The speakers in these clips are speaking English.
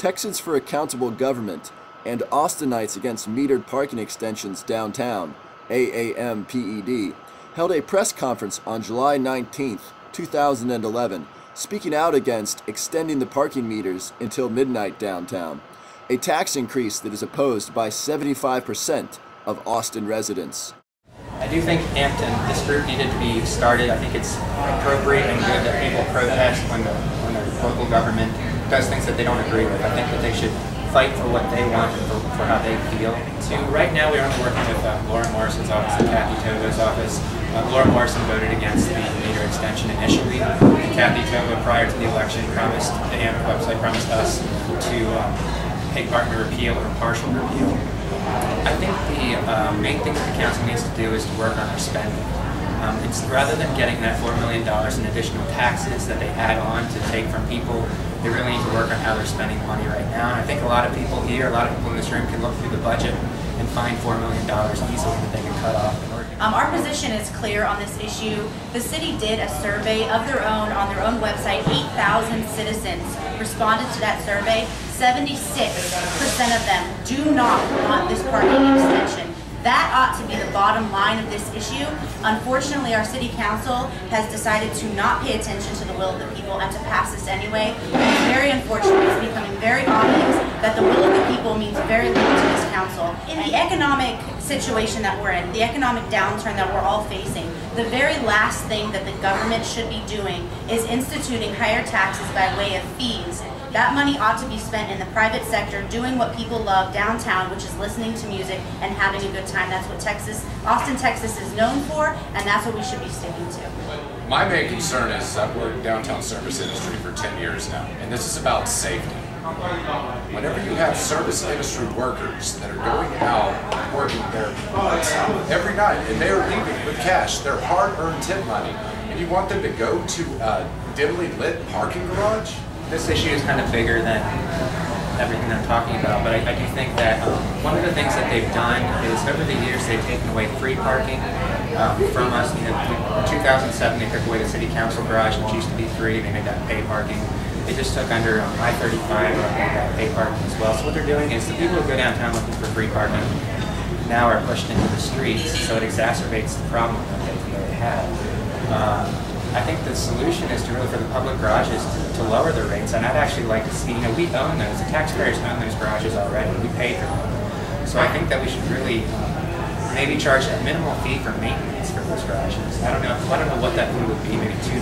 Texans for Accountable Government and Austinites Against Metered Parking Extensions Downtown, AAMPED, held a press conference on July 19, 2011, speaking out against extending the parking meters until midnight downtown, a tax increase that is opposed by 75% of Austin residents. I do think AAMPED, this group needed to be started. I think it's appropriate and good that people protest when the local government does things that they don't agree with. I think that they should fight for what they want and for how they feel. So right now we're only working with Laura Morrison's office and Kathy Togo's office. Laura Morrison voted against the meter extension initially, and Kathy Togo, prior to the election, promised, the AAMPED website promised us to take part in a repeal or partial repeal. I think the main thing that the council needs to do is to work on their spending. It's rather than getting that $4 million in additional taxes that they add on to take from people, they really need to work on how they're spending money right now. And I think a lot of people here, a lot of people in this room can look through the budget and find $4 million easily that they can cut off. Our position is clear on this issue. The city did a survey of their own on their own website. 8,000 citizens responded to that survey. 76% of them do not want this parking extension. That ought to be the bottom line of this issue. Unfortunately, our city council has decided to not pay attention to the will of the people and to pass this anyway. It's very unfortunate. It's becoming very obvious that the will of the people means very little to this council. In the economic situation that we're in, the economic downturn that we're all facing, the very last thing that the government should be doing is instituting higher taxes by way of fees. That money ought to be spent in the private sector doing what people love downtown, which is listening to music and having a good time. That's what Austin, Texas is known for, and that's what we should be sticking to. My main concern is I've worked in downtown service industry for 10 years now, and this is about safety. Whenever you have service industry workers that are going out working their butts out every night, and they are leaving with cash, their hard-earned tip money, and you want them to go to a dimly lit parking garage? This issue is kind of bigger than everything I'm talking about, but I do think that one of the things that they've done is over the years they've taken away free parking from us. In 2007 they took away the city council garage, which used to be free. They made that pay parking. They just took under I-35 and made that pay parking as well. So what they're doing is the people who go downtown looking for free parking now are pushed into the streets, so it exacerbates the problem that they have. I think the solution is to really, for the public garages, to lower the rates, and I'd actually like to see, we own those, the taxpayers own those garages already, we pay for them. So I think that we should really maybe charge a minimal fee for maintenance for those garages. I don't know what that fee would be, maybe $2.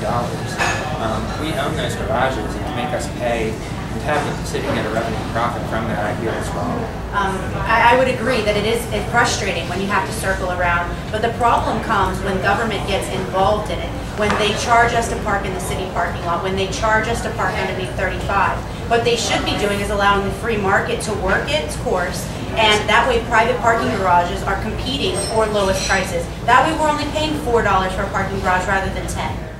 We own those garages, and to make us pay and have the city get a revenue profit from that, I feel is wrong. I would agree that it's frustrating when you have to circle around, but the problem comes when government gets involved in it, when they charge us to park in the city parking lot, when they charge us to park underneath 35. What they should be doing is allowing the free market to work its course, and that way private parking garages are competing for lowest prices. That way we're only paying $4 for a parking garage rather than $10.